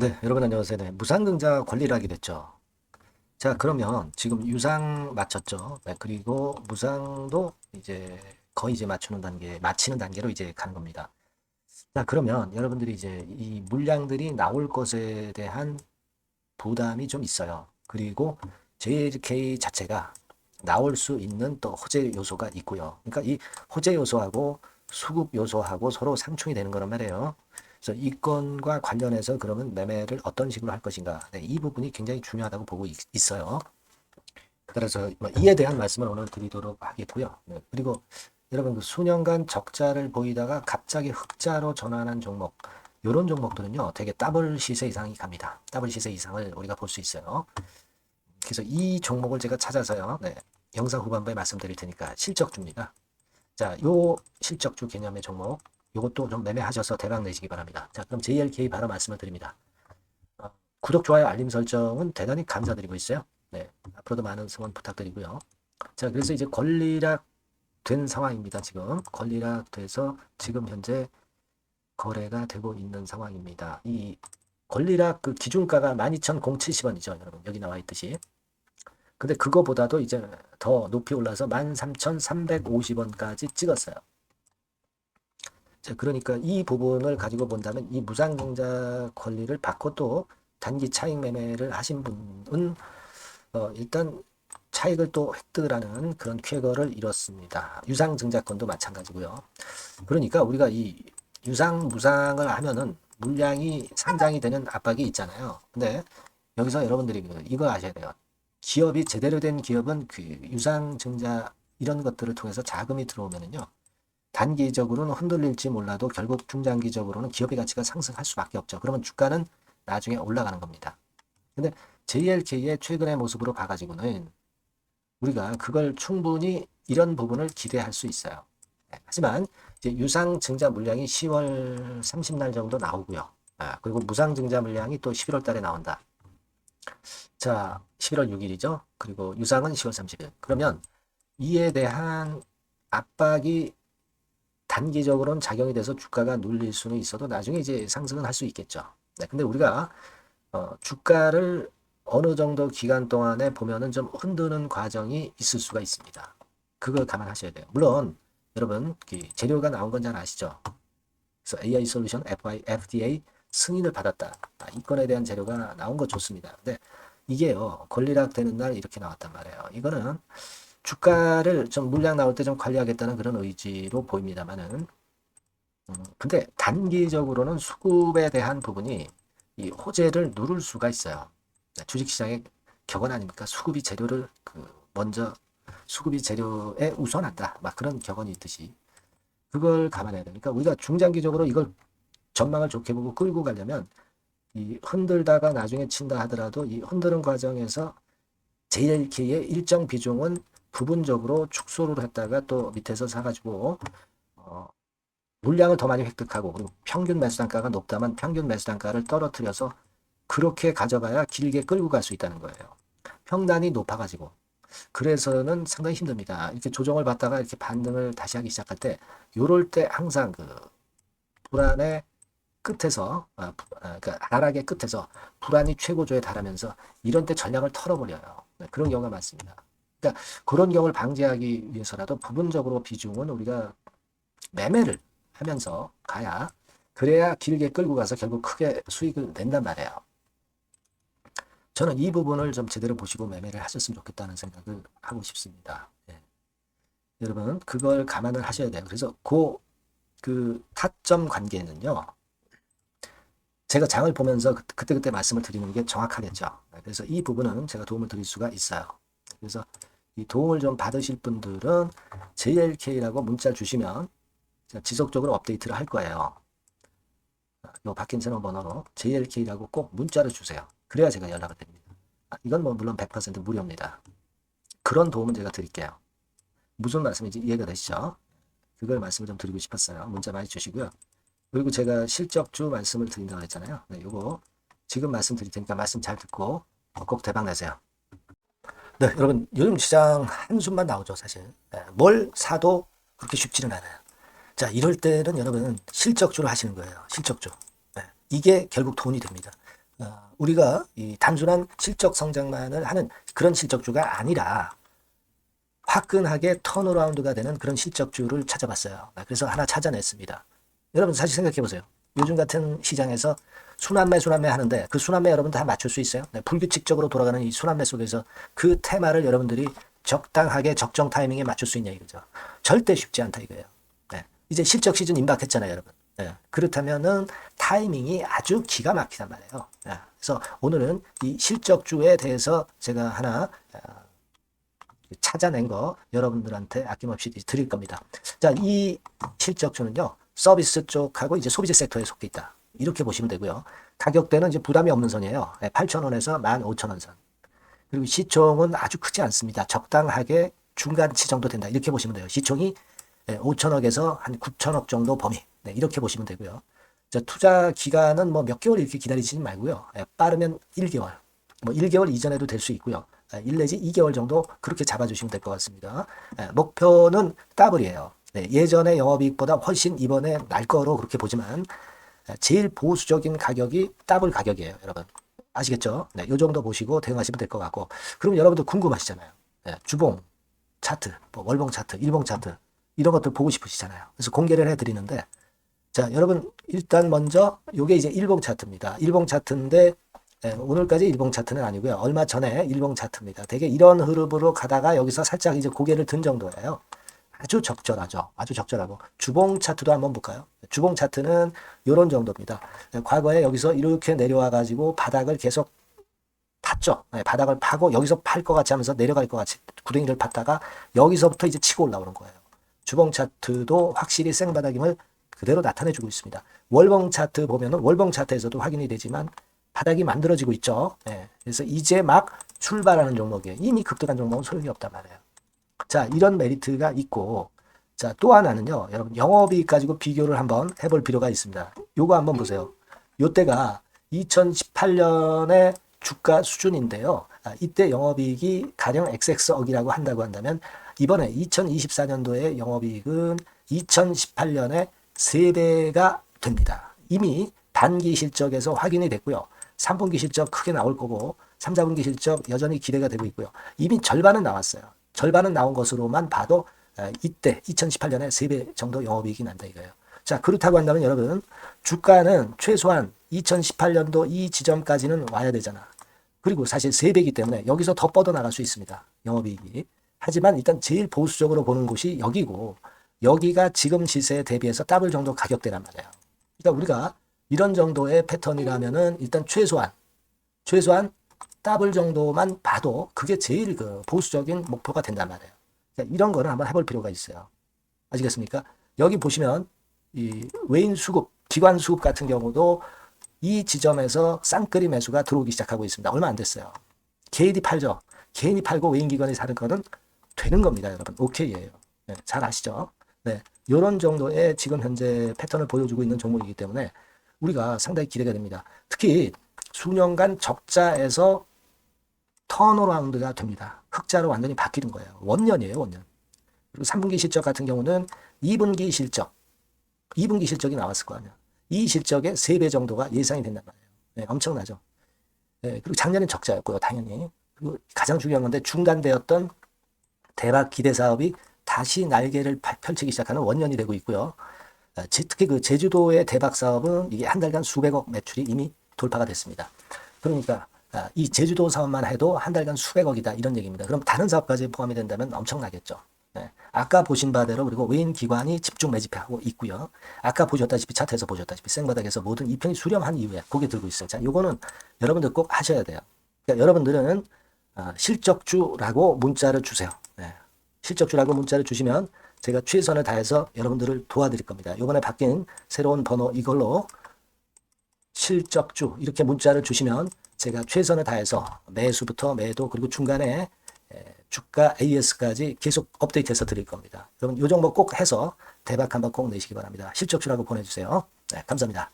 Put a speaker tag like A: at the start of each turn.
A: 네, 여러분 안녕하세요. 네, 무상증자 권리를 하게 됐죠. 자, 그러면 지금 유상 마쳤죠. 네, 그리고 무상도 이제 거의 이제 마치는 단계로 이제 가는 겁니다. 자, 그러면 여러분들이 이제 이 물량들이 나올 것에 대한 부담이 좀 있어요. 그리고 JLK 자체가 나올 수 있는 또 호재 요소가 있고요. 그러니까 이 호재 요소하고 수급 요소하고 서로 상충이 되는 거란 말이에요. 그래서 이 건과 관련해서 그러면 매매를 어떤 식으로 할 것인가. 네, 이 부분이 굉장히 중요하다고 보고 있어요. 그래서 뭐 이에 대한 말씀을 오늘 드리도록 하겠고요. 네, 그리고 여러분 그 수년간 적자를 보이다가 갑자기 흑자로 전환한 종목, 이런 종목들은요, 되게 더블 시세 이상이 갑니다. 더블 시세 이상을 우리가 볼 수 있어요. 그래서 이 종목을 제가 찾아서요, 네, 영상 후반부에 말씀드릴 테니까 실적주입니다. 자, 요 실적주 개념의 종목, 요것도 좀 매매하셔서 대박 내시기 바랍니다. 자, 그럼 JLK 바로 말씀을 드립니다. 어, 구독, 좋아요, 알림 설정은 대단히 감사드리고 있어요. 네, 앞으로도 많은 성원 부탁드리고요. 자, 그래서 이제 권리락 된 상황입니다. 지금 권리락 돼서 지금 현재 거래가 되고 있는 상황입니다. 이 권리락 그 기준가가 12,070원이죠, 여러분. 여기 나와 있듯이. 근데 그거보다도 이제 더 높이 올라서 13,350원까지 찍었어요. 자, 그러니까 이 부분을 가지고 본다면 이 무상증자 권리를 받고 또 단기 차익 매매를 하신 분은 일단 차익을 또 획득을 하는 그런 쾌거를 이뤘습니다. 유상증자권도 마찬가지고요. 그러니까 우리가 이 유상, 무상을 하면은 물량이 상장이 되는 압박이 있잖아요. 근데 여기서 여러분들이 이거 아셔야 돼요. 기업이 제대로 된 기업은 그 유상증자 이런 것들을 통해서 자금이 들어오면은요. 단기적으로는 흔들릴지 몰라도 결국 중장기적으로는 기업의 가치가 상승할 수밖에 없죠. 그러면 주가는 나중에 올라가는 겁니다. 근데 JLK의 최근의 모습으로 봐가지고는 우리가 그걸 충분히 이런 부분을 기대할 수 있어요. 네, 하지만 이제 유상증자 물량이 10월 30날 정도 나오고요. 그리고 무상증자 물량이 또 11월 달에 나온다. 자, 11월 6일이죠. 그리고 유상은 10월 30일. 그러면 이에 대한 압박이 단기적으로는 작용이 돼서 주가가 눌릴 수는 있어도 나중에 이제 상승은 할 수 있겠죠. 네, 근데 우리가 주가를 어느 정도 기간 동안에 보면은 좀 흔드는 과정이 있을 수가 있습니다. 그걸 감안하셔야 돼요. 물론 여러분 그 재료가 나온 건 잘 아시죠? 그래서 AI 솔루션 FDA 승인을 받았다. 이 건에 대한 재료가 나온 거 좋습니다. 근데 이게요 권리락 되는 날 이렇게 나왔단 말이에요. 이거는 주가를 좀 물량 나올 때 좀 관리하겠다는 그런 의지로 보입니다만은 근데 단기적으로는 수급에 대한 부분이 이 호재를 누를 수가 있어요. 주식시장의 격언 아닙니까? 수급이 재료를 먼저 수급이 재료에 우선한다. 막 그런 격언이 있듯이 그걸 감안해야 되니까 우리가 중장기적으로 이걸 전망을 좋게 보고 끌고 가려면 이 흔들다가 나중에 친다 하더라도 이 흔드는 과정에서 JLK의 일정 비중은 부분적으로 축소를 했다가 또 밑에서 사가지고 어, 물량을 더 많이 획득하고 그리고 평균 매수 단가가 높다면 평균 매수 단가를 떨어뜨려서 그렇게 가져가야 길게 끌고 갈 수 있다는 거예요. 평단이 높아가지고 그래서는 상당히 힘듭니다. 이렇게 조정을 받다가 이렇게 반등을 다시 하기 시작할 때 요럴 때 항상 그 불안의 끝에서 그러니까 하락의 끝에서 불안이 최고조에 달하면서 이런 때 전략을 털어버려요. 네, 그런 경우가 많습니다. 그러니까 그런 경우를 방지하기 위해서라도 부분적으로 비중은 우리가 매매를 하면서 가야 그래야 길게 끌고 가서 결국 크게 수익을 낸단 말이에요. 저는 이 부분을 좀 제대로 보시고 매매를 하셨으면 좋겠다는 생각을 하고 싶습니다. 예. 여러분 그걸 감안을 하셔야 돼요. 그래서 그 타점 관계는요. 제가 장을 보면서 그때그때 말씀을 드리는 게 정확하겠죠. 그래서 이 부분은 제가 도움을 드릴 수가 있어요. 그래서 이 도움을 좀 받으실 분들은 JLK라고 문자 주시면 제가 지속적으로 업데이트를 할 거예요. 요 바뀐 전화번호로 JLK라고 꼭 문자를 주세요. 그래야 제가 연락을 드립니다. 이건 뭐 물론 100% 무료입니다. 그런 도움은 제가 드릴게요. 무슨 말씀인지 이해가 되시죠? 그걸 말씀을 좀 드리고 싶었어요. 문자 많이 주시고요. 그리고 제가 실적주 말씀을 드린다고 했잖아요. 네, 요거 지금 말씀드릴 테니까 말씀 잘 듣고 꼭 대박 내세요. 네, 여러분 요즘 시장 한숨만 나오죠, 사실. 네, 뭘 사도 그렇게 쉽지는 않아요. 자, 이럴 때는 여러분 실적주를 하시는 거예요. 실적주. 네, 이게 결국 돈이 됩니다. 우리가 이 단순한 실적 성장만을 하는 그런 실적주가 아니라 화끈하게 턴어라운드가 되는 그런 실적주를 찾아봤어요. 그래서 하나 찾아냈습니다. 여러분 사실 생각해 보세요. 요즘 같은 시장에서 순환매 하는데 그 순환매 여러분 다 맞출 수 있어요? 네, 불규칙적으로 돌아가는 이 순환매 속에서 그 테마를 여러분들이 적당하게 적정 타이밍에 맞출 수 있냐 이거죠. 절대 쉽지 않다 이거예요. 네, 이제 실적 시즌 임박했잖아요, 여러분. 네, 그렇다면은 타이밍이 아주 기가 막히단 말이에요. 네, 그래서 오늘은 이 실적주에 대해서 제가 하나 찾아낸 거 여러분들한테 아낌없이 드릴 겁니다. 자, 이 실적주는요, 서비스 쪽하고 이제 소비재 섹터에 속해 있다. 이렇게 보시면 되고요. 가격대는 이제 부담이 없는 선이에요. 8,000원에서 15,000원 선. 그리고 시총은 아주 크지 않습니다. 적당하게 중간치 정도 된다. 이렇게 보시면 돼요. 시총이 5천억에서 한 9천억 정도 범위. 네, 이렇게 보시면 되고요. 자, 투자 기간은 뭐 몇 개월 이렇게 기다리지 말고요. 빠르면 1개월. 뭐 1개월 이전에도 될 수 있고요. 1 내지 2개월 정도 그렇게 잡아주시면 될 것 같습니다. 목표는 더블이에요. 네, 예전의 영업이익보다 훨씬 이번에 날 거로 그렇게 보지만 제일 보수적인 가격이 더블 가격이에요, 여러분. 아시겠죠? 네, 요 정도 보시고 대응하시면 될 것 같고. 그럼 여러분들 궁금하시잖아요. 네, 주봉 차트, 뭐 월봉 차트, 일봉 차트 이런 것들 보고 싶으시잖아요. 그래서 공개를 해드리는데, 자, 여러분 일단 먼저 요게 이제 일봉 차트입니다. 일봉 차트인데 오늘까지 일봉 차트는 아니고요. 얼마 전에 일봉 차트입니다. 되게 이런 흐름으로 가다가 여기서 살짝 이제 고개를 든 정도예요. 아주 적절하죠. 아주 적절하고. 주봉 차트도 한번 볼까요? 주봉 차트는 이런 정도입니다. 과거에 여기서 이렇게 내려와 가지고 바닥을 계속 팠죠. 바닥을 파고 여기서 팔 것 같이 하면서 내려갈 것 같이 구덩이를 팠다가 여기서부터 이제 치고 올라오는 거예요. 주봉 차트도 확실히 생바닥임을 그대로 나타내주고 있습니다. 월봉 차트 보면은 월봉 차트에서도 확인이 되지만 바닥이 만들어지고 있죠. 그래서 이제 막 출발하는 종목이에요. 이미 급등한 종목은 소용이 없단 말이에요. 자, 이런 메리트가 있고, 자, 또 하나는요, 여러분, 영업이익 가지고 비교를 한번 해볼 필요가 있습니다. 요거 한번 보세요. 요때가 2018년의 주가 수준인데요. 이때 영업이익이 가령 XX억이라고 한다면, 이번에 2024년도의 영업이익은 2018년에 3배가 됩니다. 이미 단기 실적에서 확인이 됐고요. 3분기 실적 크게 나올 거고, 3, 4분기 실적 여전히 기대가 되고 있고요. 이미 절반은 나왔어요. 절반은 나온 것으로만 봐도 이때 2018년에 3배 정도 영업이익이 난다 이거예요. 자, 그렇다고 한다면 여러분 주가는 최소한 2018년도 이 지점까지는 와야 되잖아. 그리고 사실 3배이기 때문에 여기서 더 뻗어나갈 수 있습니다. 영업이익이. 하지만 일단 제일 보수적으로 보는 곳이 여기고 여기가 지금 시세에 대비해서 더블 정도 가격대란 말이에요. 그러니까 우리가 이런 정도의 패턴이라면은 일단 최소한 더블 정도만 봐도 그게 제일 그 보수적인 목표가 된단 말이에요. 그러니까 이런 거를 한번 해볼 필요가 있어요. 아시겠습니까? 여기 보시면 이 외인 수급, 기관 수급 같은 경우도 이 지점에서 쌍끌이 매수가 들어오기 시작하고 있습니다. 얼마 안 됐어요. 개인이 팔죠. 개인이 팔고 외인 기관이 사는 거는 되는 겁니다, 여러분. 오케이예요. 네, 잘 아시죠? 네, 이런 정도의 지금 현재 패턴을 보여주고 있는 종목이기 때문에 우리가 상당히 기대가 됩니다. 특히 수년간 적자에서 턴어라운드가 됩니다. 흑자로 완전히 바뀌는 거예요. 원년이에요, 원년. 그리고 3분기 실적 같은 경우는 2분기 실적이 나왔을 거 아니야. 이 실적의 3배 정도가 예상이 된단 말이에요. 네, 엄청나죠. 네, 그리고 작년엔 적자였고요, 당연히. 그리고 가장 중요한 건데 중단되었던 대박 기대 사업이 다시 날개를 펼치기 시작하는 원년이 되고 있고요. 특히 그 제주도의 대박 사업은 이게 한 달간 수백억 매출이 이미 돌파가 됐습니다. 그러니까 이 제주도 사업만 해도 한 달간 수백억이다 이런 얘기입니다. 그럼 다른 사업까지 포함이 된다면 엄청나겠죠. 네. 아까 보신 바대로 그리고 외인 기관이 집중 매집하고 있고요. 아까 보셨다시피 차트에서 보셨다시피 생바닥에서 모든 이평이 수렴한 이후에 고개 들고 있어요. 자, 요거는 여러분들 꼭 하셔야 돼요. 그러니까 여러분들은 실적주라고 문자를 주세요. 네. 실적주라고 문자를 주시면 제가 최선을 다해서 여러분들을 도와드릴 겁니다. 요번에 바뀐 새로운 번호 이걸로 실적주 이렇게 문자를 주시면 제가 최선을 다해서 매수부터 매도 그리고 중간에 주가 AS까지 계속 업데이트해서 드릴 겁니다. 여러분 요 정도 꼭 해서 대박 한번 꼭 내시기 바랍니다. 실적주라고 보내주세요. 네, 감사합니다.